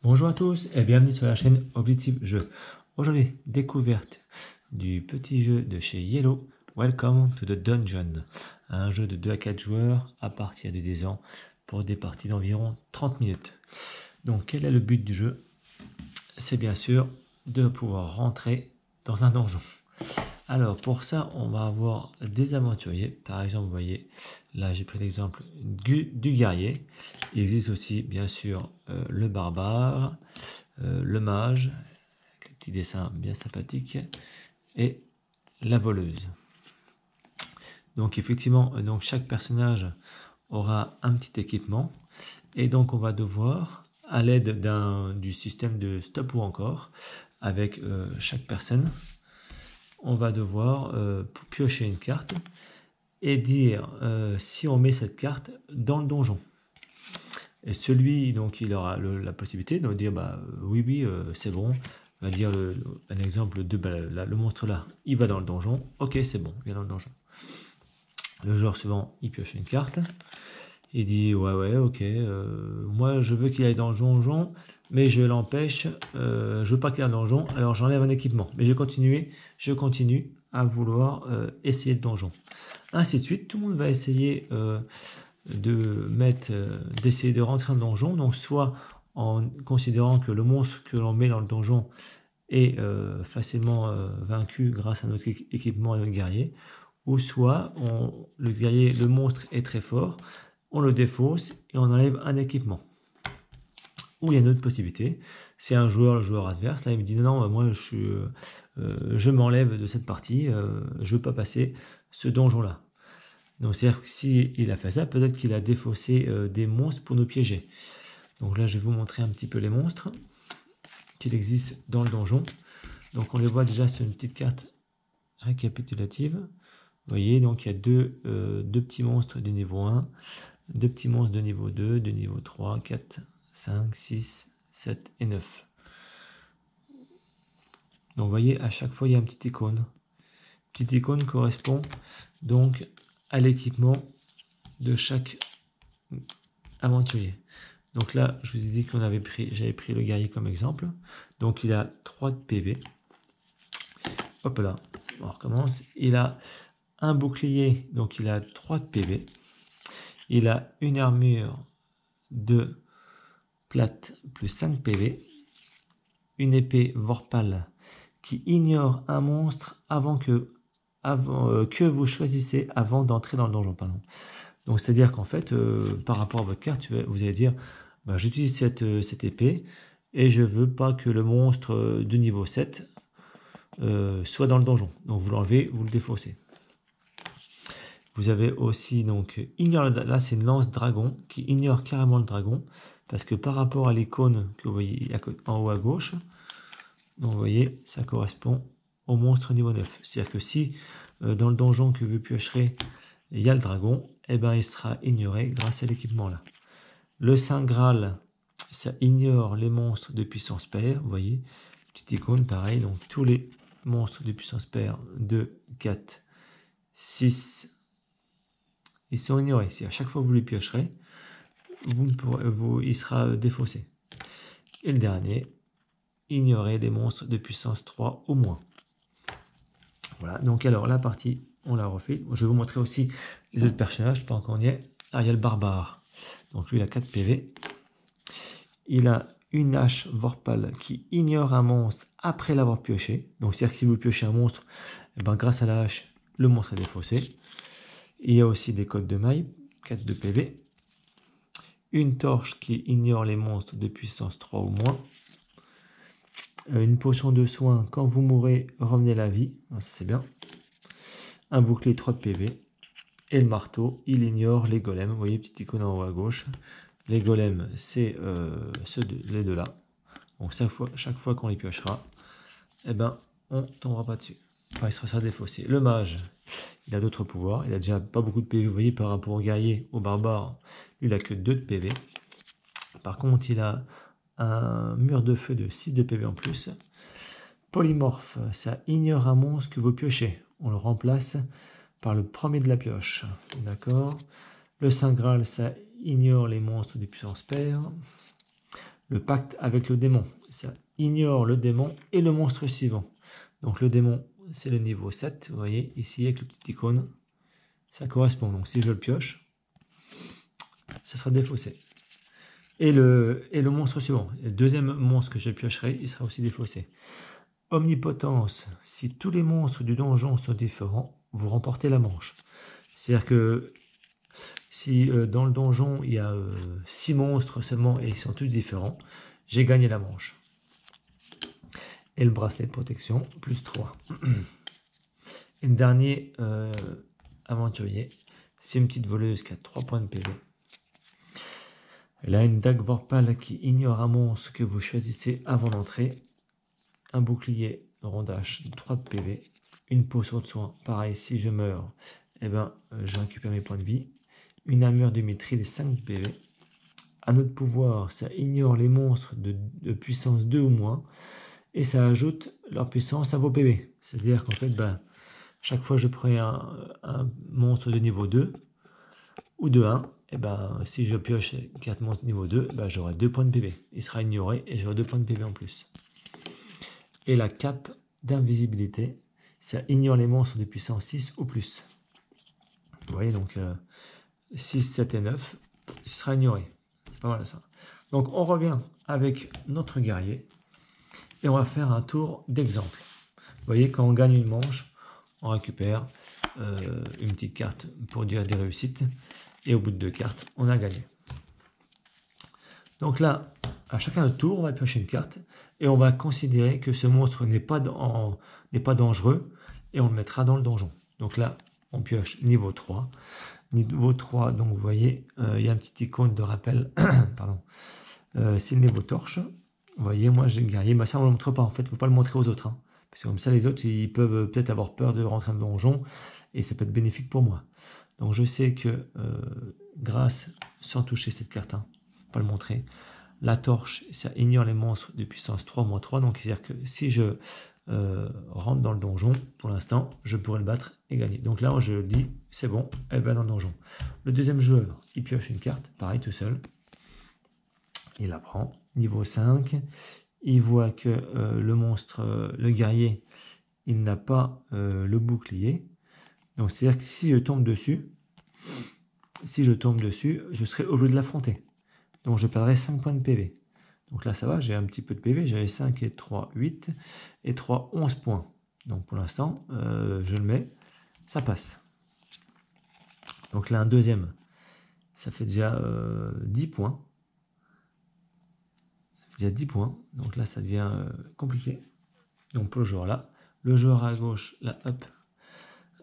Bonjour à tous et bienvenue sur la chaîne Objectif Jeu. Aujourd'hui, découverte du petit jeu de chez Yellow, Welcome to the Dungeon. Un jeu de 2 à 4 joueurs à partir de 10 ans pour des parties d'environ 30 minutes. Donc quel est le but du jeu? C'est bien sûr de pouvoir rentrer dans un donjon. Alors pour ça, on va avoir des aventuriers. Par exemple, vous voyez, là j'ai pris l'exemple du guerrier. Il existe aussi bien sûr le barbare, le mage, avec les petits dessins bien sympathiques, et la voleuse. Donc effectivement, donc chaque personnage aura un petit équipement. Et donc on va devoir, à l'aide du système de stop ou encore, avec chaque personne, on va devoir piocher une carte et dire si on met cette carte dans le donjon. Et celui, donc, il aura la possibilité de dire oui, c'est bon. On va dire un exemple de le monstre là, il va dans le donjon. Ok, c'est bon, il va dans le donjon. Le joueur suivant, il pioche une carte. Il dit ouais, ok, moi je veux qu'il aille dans le donjon, mais je l'empêche, je veux pas qu'il aille dans le donjon, alors j'enlève un équipement. Mais je continue à vouloir essayer le donjon. Ainsi de suite, tout le monde va essayer d'essayer de rentrer dans le donjon, donc soit en considérant que le monstre que l'on met dans le donjon est facilement vaincu grâce à notre équipement et notre guerrier, ou soit le monstre est très fort, on le défausse et on enlève un équipement. Ou il y a une autre possibilité, c'est le joueur adverse, là il me dit non, moi je m'enlève de cette partie, je veux pas passer ce donjon là. Donc c'est-à-dire que s'il a fait ça, peut-être qu'il a défaussé des monstres pour nous piéger. Donc là je vais vous montrer un petit peu les monstres qu'il existe dans le donjon. Donc on les voit déjà sur une petite carte récapitulative. Vous voyez, donc il y a deux petits monstres de niveau 1, deux petits monstres de niveau 2, de niveau 3, 4, 5, 6, 7 et 9. Donc vous voyez, à chaque fois il y a une petite icône. Petite icône correspond donc à l'équipement de chaque aventurier. Donc là, je vous ai dit j'avais pris le guerrier comme exemple. Donc il a 3 de PV. Hop là, on recommence. Il a un bouclier, donc il a 3 de PV. Il a une armure de plate plus 5 PV. Une épée Vorpal qui ignore un monstre que vous choisissez avant d'entrer dans le donjon. Pardon. Donc c'est-à-dire qu'en fait, par rapport à votre carte, vous allez dire j'utilise cette épée et je veux pas que le monstre de niveau 7 soit dans le donjon. Donc vous l'enlevez, vous le défaussez. Vous avez aussi donc là c'est une lance dragon qui ignore carrément le dragon parce que par rapport à l'icône que vous voyez en haut à gauche, donc vous voyez ça correspond au monstre niveau 9. C'est-à-dire que si dans le donjon que vous piocherez il y a le dragon, et il sera ignoré grâce à l'équipement là. Le Saint Graal, ça ignore les monstres de puissance pair, vous voyez, petite icône pareil, donc tous les monstres de puissance pair 2, 4, 6, ils sont ignorés. Si à chaque fois que vous les piocherez, il sera défaussé. Et le dernier, ignorer les monstres de puissance 3 au moins. Voilà, donc alors la partie, on la refait. Je vais vous montrer aussi les autres personnages, pas encore on y est. Ah, il y a le barbare. Donc lui, il a 4 PV. Il a une hache Vorpal qui ignore un monstre après l'avoir pioché. Donc c'est-à-dire que si vous piochez un monstre, grâce à la hache, le monstre est défaussé. Il y a aussi des codes de maille, 4 de PV. Une torche qui ignore les monstres de puissance 3 ou moins. Une potion de soin, quand vous mourrez, revenez à la vie. Ça c'est bien. Un bouclier 3 de PV. Et le marteau, il ignore les golems. Vous voyez, petite icône en haut à gauche. Les golems, c'est les deux là. Donc chaque fois qu'on les piochera, on tombera pas dessus. Enfin, il sera défaussé. Le mage, il a d'autres pouvoirs. Il a déjà pas beaucoup de PV. Vous voyez, par rapport au guerrier, au barbare, lui, il a que 2 de PV. Par contre, il a un mur de feu de 6 de PV en plus. Polymorphe, ça ignore un monstre que vous piochez. On le remplace par le premier de la pioche. D'accord. Le Saint Graal, ça ignore les monstres de puissance pair. le pacte avec le démon. Ça ignore le démon et le monstre suivant. Donc le démon, c'est le niveau 7. Vous voyez, ici, avec le petit icône, ça correspond. Donc si je le pioche, ça sera défaussé. Et le monstre suivant, le deuxième monstre que je piocherai, il sera aussi défaussé. Omnipotence, si tous les monstres du donjon sont différents, vous remportez la manche. C'est-à-dire que si dans le donjon, il y a 6 monstres seulement et ils sont tous différents, j'ai gagné la manche. Et le bracelet de protection, plus 3. Et le dernier aventurier, c'est une petite voleuse qui a 3 points de PV. Elle a une dague Vorpal qui ignore un monstre que vous choisissez avant d'entrer. Un bouclier rondage de 3 de PV. Une potion de soin. Pareil, si je meurs, eh ben, je récupère mes points de vie. Une armure de mithril, 5 de PV. Un autre pouvoir, ça ignore les monstres de puissance 2 ou moins. Et ça ajoute leur puissance à vos PV. C'est-à-dire qu'en fait, ben, chaque fois que je prends un monstre de niveau 2 ou de 1, et ben, si je pioche 4 monstres niveau 2, ben, j'aurai 2 points de PV. Il sera ignoré et j'aurai 2 points de PV en plus. Et la cape d'invisibilité, ça ignore les monstres de puissance 6 ou plus. Vous voyez, donc 6, 7 et 9, ce sera ignoré. C'est pas mal ça. Donc on revient avec notre guerrier et on va faire un tour d'exemple. Vous voyez, quand on gagne une manche, on récupère une petite carte pour dire des réussites. Et au bout de 2 cartes, on a gagné. Donc là, à chacun notre tour, on va piocher une carte et on va considérer que ce monstre n'est pas dangereux et on le mettra dans le donjon. Donc là, on pioche niveau 3. Niveau 3, donc vous voyez, il y a un petit icône de rappel. Pardon. C'est le niveau torche. Vous voyez, moi j'ai le guerrier. Mais ça, on ne le montre pas. En fait, il ne faut pas le montrer aux autres. Hein, parce que comme ça, les autres, ils peuvent peut-être avoir peur de rentrer dans le donjon et ça peut être bénéfique pour moi. Donc je sais que grâce, sans toucher cette carte, hein, pas le montrer, la torche, ça ignore les monstres de puissance 3-3. Donc c'est-à-dire que si je rentre dans le donjon, pour l'instant, je pourrais le battre et gagner. Donc là, je dis, c'est bon, elle va dans le donjon. Le deuxième joueur, il pioche une carte, pareil, tout seul. Il la prend, niveau 5. Il voit que le monstre, le guerrier, il n'a pas le bouclier. Donc c'est-à-dire que si je tombe dessus, je serai obligé de l'affronter. Donc je perdrai 5 points de PV. Donc là ça va, j'ai un petit peu de PV, j'avais 5 et 3, 8, et 3, 11 points. Donc pour l'instant, je le mets, ça passe. Donc là un deuxième, ça fait déjà 10 points. Ça fait déjà 10 points, donc là ça devient compliqué. Donc pour le joueur là, le joueur à gauche, là hop,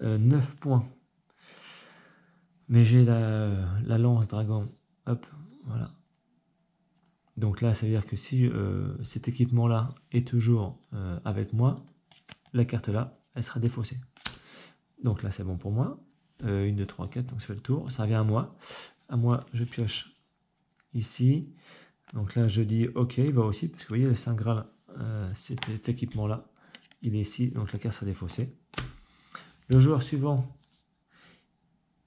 9 points. Mais j'ai la lance dragon. Hop, voilà. Donc là, ça veut dire que si cet équipement-là est toujours avec moi, la carte là, elle sera défaussée. Donc là, c'est bon pour moi. 1, 2, 3, 4, donc ça fait le tour. Ça revient à moi. À moi, je pioche ici. Donc là, je dis OK, il va aussi, parce que vous voyez, le Saint Graal, cet équipement-là, il est ici, donc la carte sera défaussée. Le joueur suivant,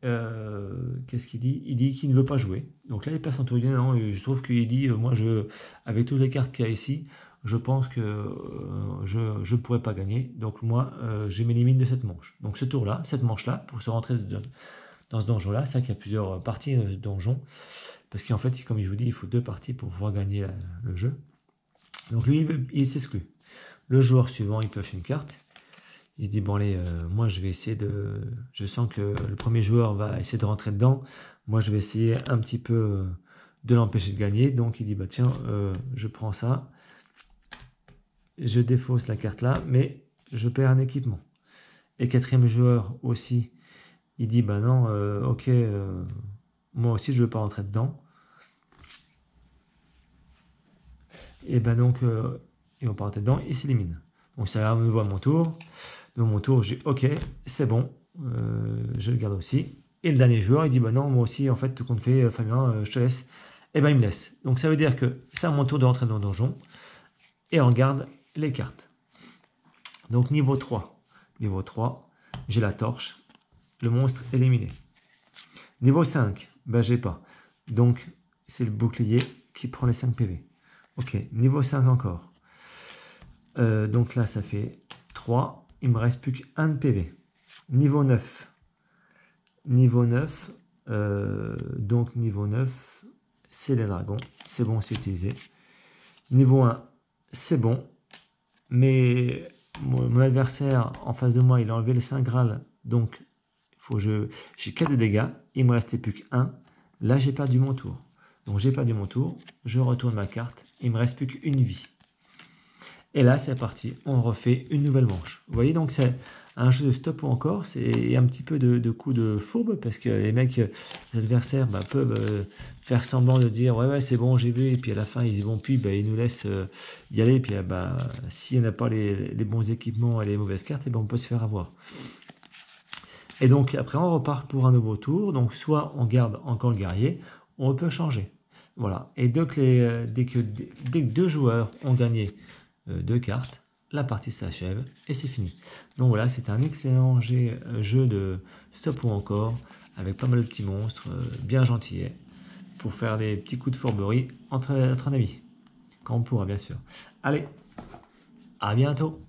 qu'est-ce qu'il dit? Il dit qu'il ne veut pas jouer. Donc là, il passe en tour. Non, je trouve qu'il dit, moi, avec toutes les cartes qu'il y a ici, je pense que je ne pourrais pas gagner. Donc moi, je m'élimine de cette manche. Donc ce tour-là, cette manche-là, pour se rentrer dans ce donjon-là, c'est ça qu'il y a plusieurs parties de donjon. Parce qu'en fait, comme je vous dis, il faut 2 parties pour pouvoir gagner le jeu. Donc lui, il s'exclut. Le joueur suivant, il pioche une carte. Il se dit, bon allez, moi je vais essayer de... Je sens que le premier joueur va essayer de rentrer dedans. Moi je vais essayer un petit peu de l'empêcher de gagner. Donc il dit, bah tiens, je prends ça. Je défausse la carte là, mais je perds un équipement. Et quatrième joueur aussi, il dit, bah non, ok, moi aussi je ne veux pas rentrer dedans. Et ben donc, ils vont pas rentrer dedans, il s'élimine. Donc ça me voit à mon tour. Donc mon tour, j'ai OK, c'est bon, je le garde aussi. Et le dernier joueur, il dit, bah non, moi aussi, en fait, tout compte fait, Fabien, je te laisse. Et ben il me laisse. Donc ça veut dire que c'est à mon tour de rentrer dans le donjon. Et on garde les cartes. Donc niveau 3. Niveau 3, j'ai la torche. Le monstre éliminé. Niveau 5, ben j'ai pas. Donc c'est le bouclier qui prend les 5 PV. Ok, niveau 5 encore. Donc là, ça fait 3. Il me reste plus qu'un de PV. Niveau 9. Niveau 9. Donc niveau 9, c'est les dragons. C'est bon, c'est utilisé. Niveau 1, c'est bon. Mais mon adversaire en face de moi, il a enlevé le Saint Graal. Donc, j'ai 4 de dégâts. Il me restait plus qu'un. Là, j'ai perdu mon tour. Donc, j'ai perdu mon tour. Je retourne ma carte. Il me reste plus qu'une vie. Et là, c'est parti. On refait une nouvelle manche. Vous voyez, donc c'est un jeu de stop ou encore. C'est un petit peu de coup de fourbe parce que les mecs, les adversaires peuvent faire semblant de dire ouais, c'est bon, j'ai vu. Et puis à la fin, ils vont plus, ils nous laissent y aller. Et puis s'il n'y en a pas les bons équipements et les mauvaises cartes, on peut se faire avoir. Et donc après, on repart pour un nouveau tour. Donc soit on garde encore le guerrier, on peut changer. Voilà. Et dès que 2 joueurs ont gagné 2 cartes, la partie s'achève et c'est fini. Donc voilà, c'est un excellent jeu de stop ou encore, avec pas mal de petits monstres, bien gentillets, pour faire des petits coups de fourberie entre amis, quand on pourra bien sûr. Allez, à bientôt!